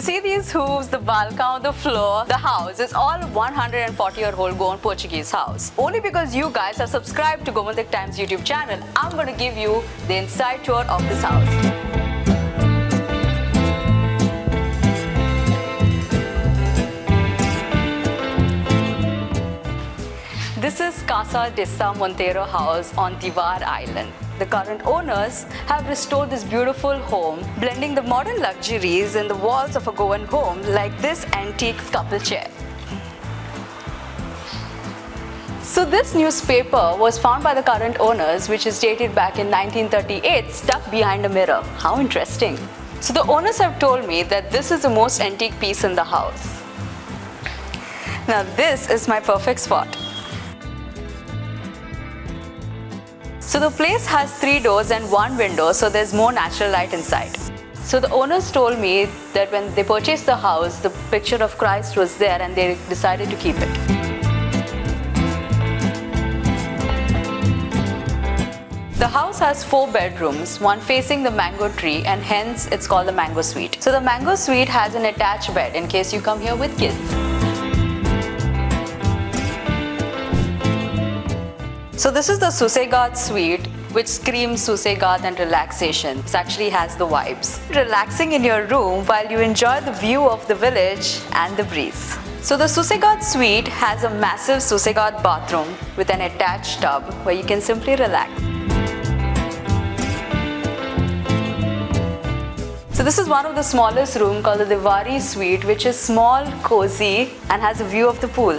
see these hooves, the balcony, the floor, the house is all 140-year-old Goan-Portuguese house. Only because you guys have subscribed to Gomantak Times YouTube channel, I'm going to give you the inside tour of this house. This is Casa de Montero house on Divar Island. The current owners have restored this beautiful home, blending the modern luxuries in the walls of a Goan home like this antique couple chair. So this newspaper was found by the current owners, which is dated back in 1938, stuck behind a mirror. How interesting. So the owners have told me that this is the most antique piece in the house. Now this is my perfect spot. So the place has 3 doors and 1 window, so there's more natural light inside. So the owners told me that when they purchased the house, the picture of Christ was there and they decided to keep it. The house has 4 bedrooms, one facing the mango tree, and hence it's called the mango suite. So the mango suite has an attached bed in case you come here with kids. So this is the Susegad suite, which screams Susegad and relaxation. It actually has the vibes. Relaxing in your room while you enjoy the view of the village and the breeze. So the Susegad suite has a massive Susegad bathroom with an attached tub where you can simply relax. So this is one of the smallest rooms called the Divar suite, which is small, cozy and has a view of the pool.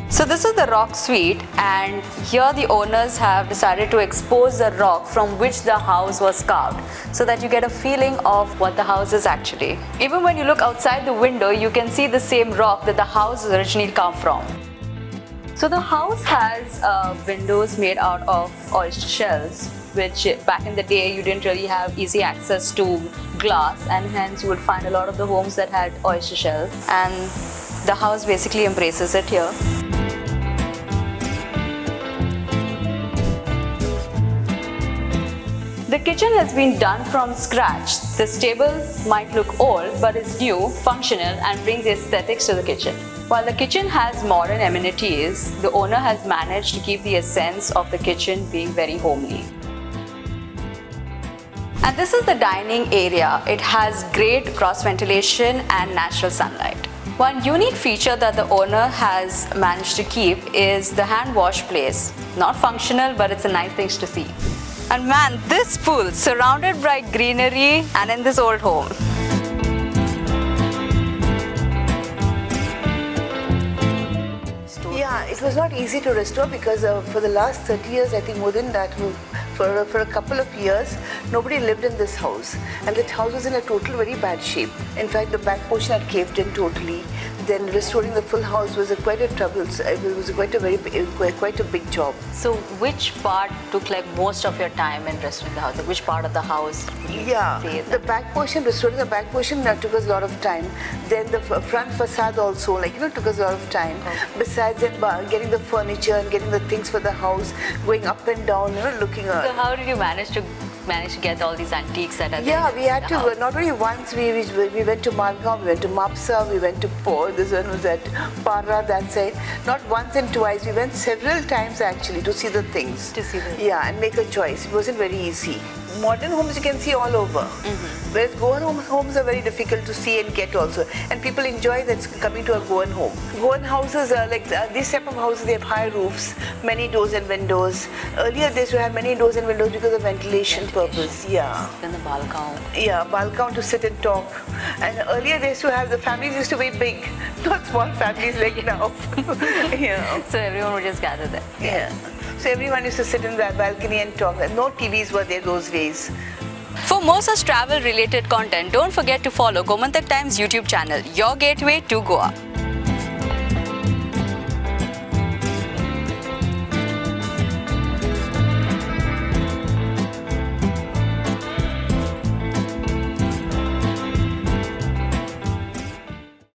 So this is the rock suite, and here the owners have decided to expose the rock from which the house was carved so that you get a feeling of what the house is actually. Even when you look outside the window, you can see the same rock that the house originally come from. So the house has windows made out of oyster shells, which back in the day you didn't really have easy access to glass, and hence you would find a lot of the homes that had oyster shells, and the house basically embraces it here. The kitchen has been done from scratch. This table might look old, but it's new, functional and brings aesthetics to the kitchen. While the kitchen has modern amenities, the owner has managed to keep the essence of the kitchen being very homely. And this is the dining area. It has great cross ventilation and natural sunlight. One unique feature that the owner has managed to keep is the hand wash place. Not functional, but it's a nice thing to see. And man, this pool, surrounded by greenery and in this old home. Yeah, it was not easy to restore because for the last 30 years, I think more than that, for a couple of years, nobody lived in this house. And that house was in a total very bad shape. In fact, the back portion had caved in totally. Then restoring the full house was quite a trouble. It was quite a big job. So which part took like most of your time in restoring the house? Like which part of the house? Yeah, the back portion, restoring the back portion took us a lot of time. Then the front facade also, took us a lot of time. Okay. Besides that, getting the furniture and getting the things for the house, going up and down, looking at. So how did you manage to get all these antiques that are there? Yeah, we had to, not only once, we went to Margao, we went to Mapsa, we went to this one was at Para, that side. Not once and twice, we went several times actually to see the things. Yeah, and make a choice. It wasn't very easy. Modern homes you can see all over. Whereas Goan homes are very difficult to see and get also. And people enjoy that coming to a Goan home. Goan houses are this type of houses, they have high roofs, many doors and windows. Earlier they used to have many doors and windows because of ventilation purpose. Yeah. Then the balcony. Yeah, balcony to sit and talk. And earlier they used to have, the families used to be big, not small families like now. Yeah. So everyone would just gather there. Yeah. So everyone used to sit in the balcony and talk. No TVs were there those days. For more such travel related content, don't forget to follow Gomantak Times YouTube channel, your gateway to Goa.